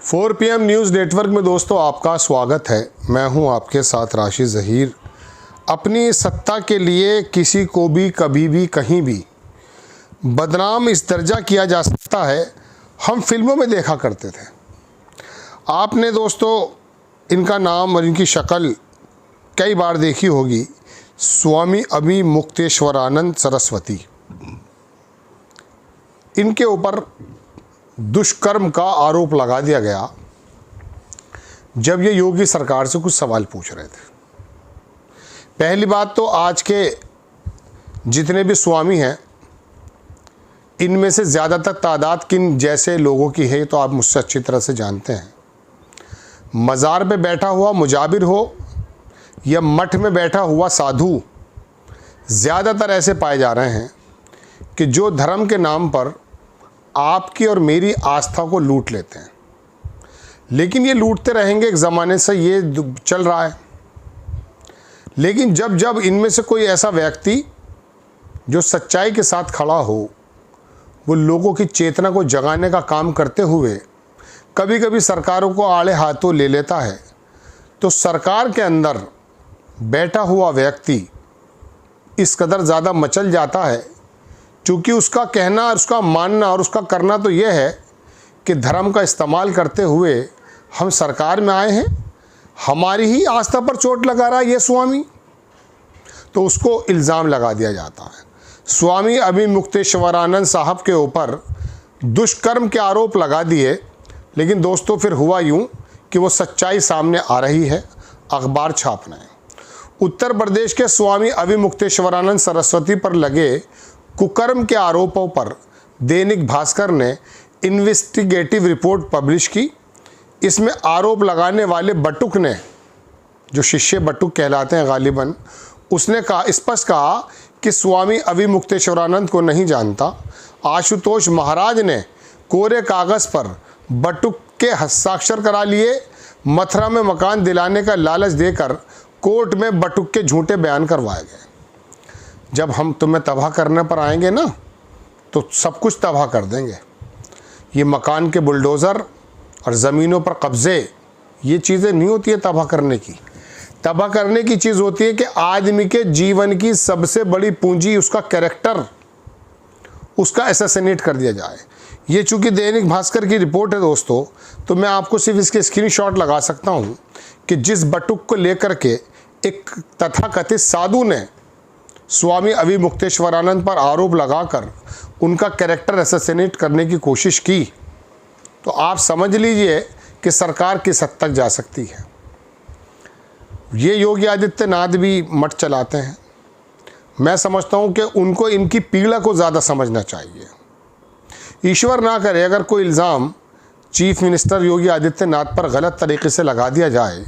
4 PM news network में दोस्तों आपका स्वागत है। मैं हूं आपके साथ राशिद ज़हीर। अपनी सत्ता के लिए किसी को भी कभी भी कहीं भी बदनाम इस दर्जा किया जा सकता है, हम फिल्मों में देखा करते थे। आपने दोस्तों इनका नाम और इनकी शक्ल कई बार देखी होगी, स्वामी अभिमुक्तेश्वरानंद सरस्वती। इनके ऊपर दुष्कर्म का आरोप लगा दिया गया जब ये योगी सरकार से कुछ सवाल पूछ रहे थे। पहली बात तो आज के जितने भी स्वामी हैं, इनमें से ज़्यादातर तादाद किन जैसे लोगों की है तो आप मुझसे अच्छी तरह से जानते हैं। मज़ार पे बैठा हुआ मुजाबिर हो या मठ में बैठा हुआ साधु, ज़्यादातर ऐसे पाए जा रहे हैं कि जो धर्म के नाम पर आपकी और मेरी आस्था को लूट लेते हैं। लेकिन ये लूटते रहेंगे, एक ज़माने से ये चल रहा है। लेकिन जब जब इनमें से कोई ऐसा व्यक्ति जो सच्चाई के साथ खड़ा हो, वो लोगों की चेतना को जगाने का काम करते हुए कभी कभी सरकारों को आड़े हाथों ले लेता है, तो सरकार के अंदर बैठा हुआ व्यक्ति इस कदर ज़्यादा मचल जाता है, चूँकि उसका कहना, उसका मानना और उसका करना तो यह है कि धर्म का इस्तेमाल करते हुए हम सरकार में आए हैं, हमारी ही आस्था पर चोट लगा रहा है ये स्वामी, तो उसको इल्ज़ाम लगा दिया जाता है। स्वामी अभिमुक्तेश्वरानंद साहब के ऊपर दुष्कर्म के आरोप लगा दिए, लेकिन दोस्तों फिर हुआ यूँ कि वो सच्चाई सामने आ रही है, अखबार छाप रहे हैं। उत्तर प्रदेश के स्वामी अभिमुक्तेश्वरानंद सरस्वती पर लगे कुकर्म के आरोपों पर दैनिक भास्कर ने इन्वेस्टिगेटिव रिपोर्ट पब्लिश की। इसमें आरोप लगाने वाले बटुक ने, जो शिष्य बटुक कहलाते हैं गालिबन, उसने स्पष्ट कहा कि स्वामी अभिमुक्तेश्वरानंद को नहीं जानता। आशुतोष महाराज ने कोरे कागज़ पर बटुक के हस्ताक्षर करा लिए। मथुरा में मकान दिलाने का लालच देकर कोर्ट में बटुक के झूठे बयान करवाए गए। जब हम तुम्हें तबाह करने पर आएंगे ना, तो सब कुछ तबाह कर देंगे। ये मकान के बुलडोज़र और ज़मीनों पर कब्ज़े, ये चीज़ें नहीं होती है तबाह करने की। तबाह करने की चीज़ होती है कि आदमी के जीवन की सबसे बड़ी पूंजी उसका कैरेक्टर, उसका असैसिनेट कर दिया जाए। ये चूँकि दैनिक भास्कर की रिपोर्ट है दोस्तों, तो मैं आपको सिर्फ इसके स्क्रीनशॉट लगा सकता हूँ कि जिस बटुक को लेकर के एक तथाकथित साधु ने स्वामी अभिमुक्तेश्वरानंद पर आरोप लगाकर उनका कैरेक्टर असैसिनेट करने की कोशिश की, तो आप समझ लीजिए कि सरकार किस हद तक जा सकती है। ये योगी आदित्यनाथ भी मठ चलाते हैं। मैं समझता हूँ कि उनको इनकी पीड़ा को ज़्यादा समझना चाहिए। ईश्वर ना करे अगर कोई इल्ज़ाम चीफ मिनिस्टर योगी आदित्यनाथ पर गलत तरीके से लगा दिया जाए,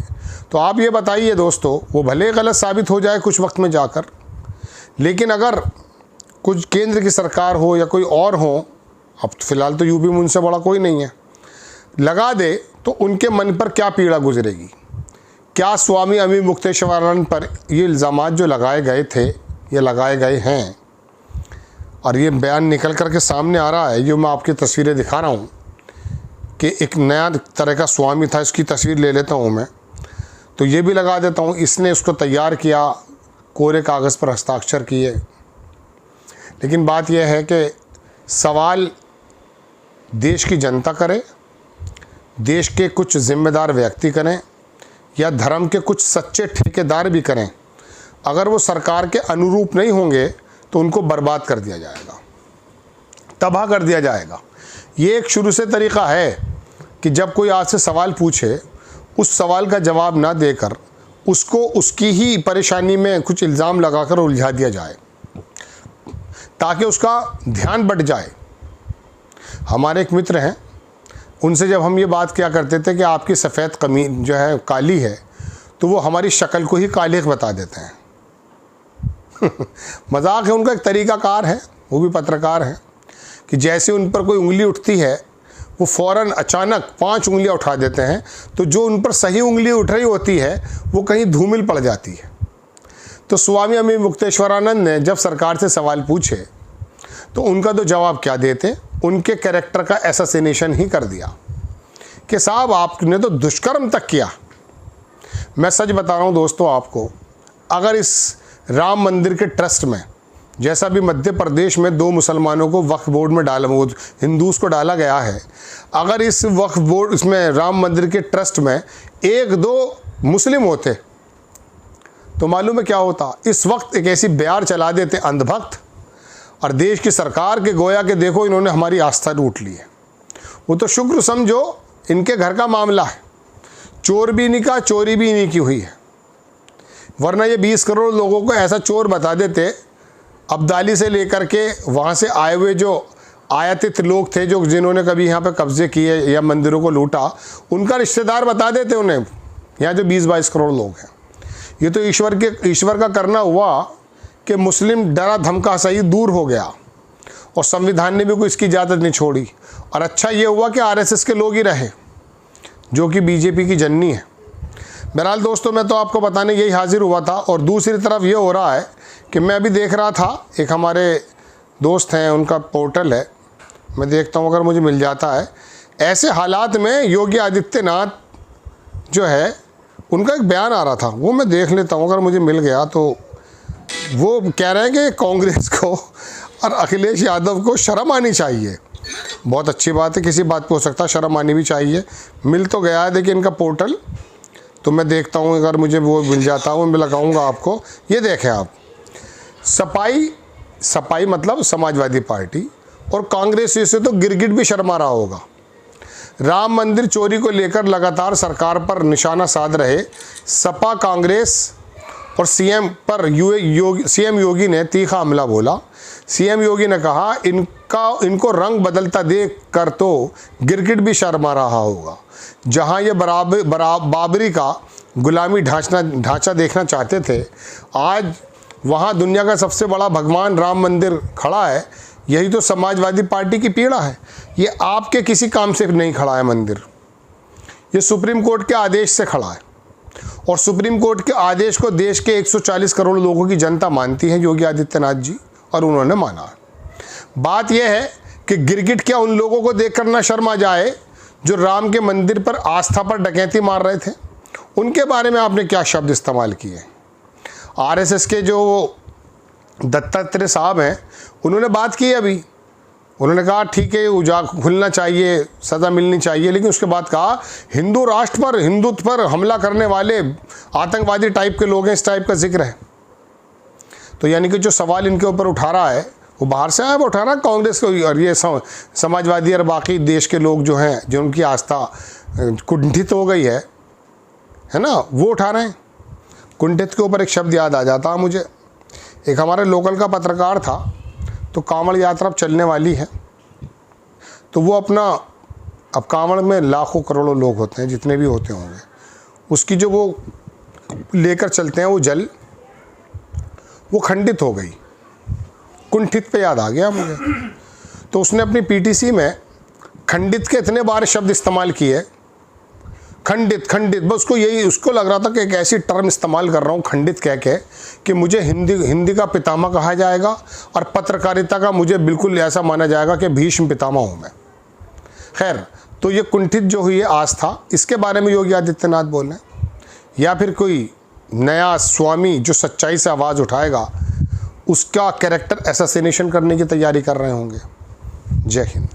तो आप ये बताइए दोस्तों, वो भले गलत साबित हो जाए कुछ वक्त में जाकर, लेकिन अगर कुछ केंद्र की सरकार हो या कोई और हो, अब फ़िलहाल तो यूपी में उनसे बड़ा कोई नहीं है, लगा दे तो उनके मन पर क्या पीड़ा गुजरेगी। क्या स्वामी अभिमुक्तेश्वरानंद पर ये इल्ज़ामात जो लगाए गए थे या लगाए गए हैं, और ये बयान निकल कर के सामने आ रहा है, जो मैं आपकी तस्वीरें दिखा रहा हूँ कि एक नया तरह का स्वामी था, इसकी तस्वीर ले लेता हूँ मैं, तो ये भी लगा देता हूँ। इसने उसको तैयार किया, कोरे कागज़ पर हस्ताक्षर किए। लेकिन बात यह है कि सवाल देश की जनता करे, देश के कुछ जिम्मेदार व्यक्ति करें, या धर्म के कुछ सच्चे ठेकेदार भी करें। अगर वो सरकार के अनुरूप नहीं होंगे तो उनको बर्बाद कर दिया जाएगा, तबाह कर दिया जाएगा। ये एक शुरू से तरीक़ा है कि जब कोई आपसे सवाल पूछे, उस सवाल का जवाब ना देकर उसको उसकी ही परेशानी में कुछ इल्ज़ाम लगाकर उलझा दिया जाए, ताकि उसका ध्यान बट जाए। हमारे एक मित्र हैं, उनसे जब हम ये बात किया करते थे कि आपकी सफ़ेद कमीज जो है काली है, तो वो हमारी शक्ल को ही काली बता देते हैं। मजाक है, उनका एक तरीक़ाकार है, वो भी पत्रकार हैं, कि जैसे उन पर कोई उंगली उठती है, वो फ़ौरन अचानक 5 उंगलियां उठा देते हैं, तो जो उन पर सही उंगली उठ रही होती है वो कहीं धूमिल पड़ जाती है। तो स्वामी अभिमुक्तेश्वरानंद ने जब सरकार से सवाल पूछे, तो उनका तो जवाब क्या देते, उनके कैरेक्टर का असैसिनेशन ही कर दिया। कि साहब आपने तो दुष्कर्म तक किया। मैं सच बता रहा हूँ दोस्तों आपको, अगर इस राम मंदिर के ट्रस्ट में, जैसा भी मध्य प्रदेश में 2 मुसलमानों को वक्फ बोर्ड में डाला, वो हिंदूज को डाला गया है, अगर इस वक्फ बोर्ड इसमें राम मंदिर के ट्रस्ट में 1-2 मुस्लिम होते तो मालूम है क्या होता। इस वक्त एक ऐसी बयार चला देते अंधभक्त और देश की सरकार के गोया के देखो इन्होंने हमारी आस्था लूट ली है। वो तो शुक्र समझो इनके घर का मामला है, चोर भी नहीं का, चोरी भी नहीं की हुई है, वरना ये 20 करोड़ लोगों को ऐसा चोर बता देते। अब्दाली से लेकर के वहाँ से आए हुए जो आयातित लोग थे, जो जिन्होंने कभी यहाँ पे कब्जे किए या मंदिरों को लूटा, उनका रिश्तेदार बता देते उन्हें, यहाँ जो 20-22 करोड़ लोग हैं। ये तो ईश्वर का करना हुआ कि मुस्लिम डरा धमका सही दूर हो गया और संविधान ने भी कोई इसकी इजाज़त नहीं छोड़ी। और अच्छा ये हुआ कि आरएसएस के लोग ही रहे, जो कि बीजेपी की जननी है। बहरहाल दोस्तों, मैं तो आपको बताने यही हाजिर हुआ था। और दूसरी तरफ ये हो रहा है कि मैं अभी देख रहा था, एक हमारे दोस्त हैं, उनका पोर्टल है, मैं देखता हूँ अगर मुझे मिल जाता है। ऐसे हालात में योगी आदित्यनाथ जो है उनका एक बयान आ रहा था, वो मैं देख लेता हूँ अगर मुझे मिल गया तो। वो कह रहे हैं कि कांग्रेस को और अखिलेश यादव को शर्म आनी चाहिए। बहुत अच्छी बात है, किसी बात पे हो सकता है शर्म आनी भी चाहिए। मिल तो गया है, देखिए इनका पोर्टल, तो मैं देखता हूँ अगर मुझे वो मिल जाता है, वो मैं लगाऊंगा आपको। ये देखें आप, सपाई मतलब समाजवादी पार्टी और कांग्रेस से तो गिरगिट भी शर्मा रहा होगा। राम मंदिर चोरी को लेकर लगातार सरकार पर निशाना साध रहे सपा, कांग्रेस और सीएम पर सीएम योगी ने तीखा हमला बोला। सीएम योगी ने कहा इनको रंग बदलता देख कर तो गिरगिट भी शर्मा रहा होगा। जहां ये बाबरी का गुलामी ढांचा देखना चाहते थे, आज वहां दुनिया का सबसे बड़ा भगवान राम मंदिर खड़ा है। यही तो समाजवादी पार्टी की पीड़ा है। ये आपके किसी काम से नहीं खड़ा है मंदिर, ये सुप्रीम कोर्ट के आदेश से खड़ा है। और सुप्रीम कोर्ट के आदेश को देश के 140 करोड़ लोगों की जनता मानती है, योगी आदित्यनाथ जी, और उन्होंने माना। बात यह है कि गिरगिट क्या उन लोगों को देखकर ना शर्मा जाए जो राम के मंदिर पर आस्था पर डकैती मार रहे थे। उनके बारे में आपने क्या शब्द इस्तेमाल किए। आरएसएस के जो दत्तात्रेय साहब हैं, उन्होंने बात की अभी, उन्होंने कहा ठीक है खुलना चाहिए, सज़ा मिलनी चाहिए, लेकिन उसके बाद कहा हिंदू राष्ट्र पर, हिंदुत्व पर हमला करने वाले आतंकवादी टाइप के लोग हैं, इस टाइप का जिक्र है। तो यानी कि जो सवाल इनके ऊपर उठा रहा है वो बाहर से आया, वो उठा रहा है कांग्रेस को, और ये समाजवादी और बाकी देश के लोग जो हैं, जो उनकी आस्था कुंठित हो गई है ना, वो उठा रहे हैं। कुंठित के ऊपर एक शब्द याद आ जाता है मुझे। एक हमारे लोकल का पत्रकार था, तो कांवड़ यात्रा चलने वाली है, तो वो अपना, अब कांवड़ में लाखों करोड़ों लोग होते हैं, जितने भी होते होंगे, उसकी जो वो लेकर चलते हैं वो जल, वो खंडित हो गई। कुंठित पे याद आ गया मुझे। तो उसने अपनी पीटीसी में खंडित के इतने बार शब्द इस्तेमाल किए, खंडित खंडित, बस उसको लग रहा था कि एक ऐसी टर्म इस्तेमाल कर रहा हूँ खंडित कह के कि मुझे हिंदी का पितामह कहा जाएगा और पत्रकारिता का मुझे बिल्कुल ऐसा माना जाएगा कि भीष्म पितामह हूँ मैं। खैर, तो ये कुंठित जो हुई है आस्था, इसके बारे में योगी आदित्यनाथ बोल रहे हैं, या फिर कोई नया स्वामी जो सच्चाई से आवाज़ उठाएगा उसका कैरेक्टर असैसिनेशन करने की तैयारी कर रहे होंगे। जय हिंद।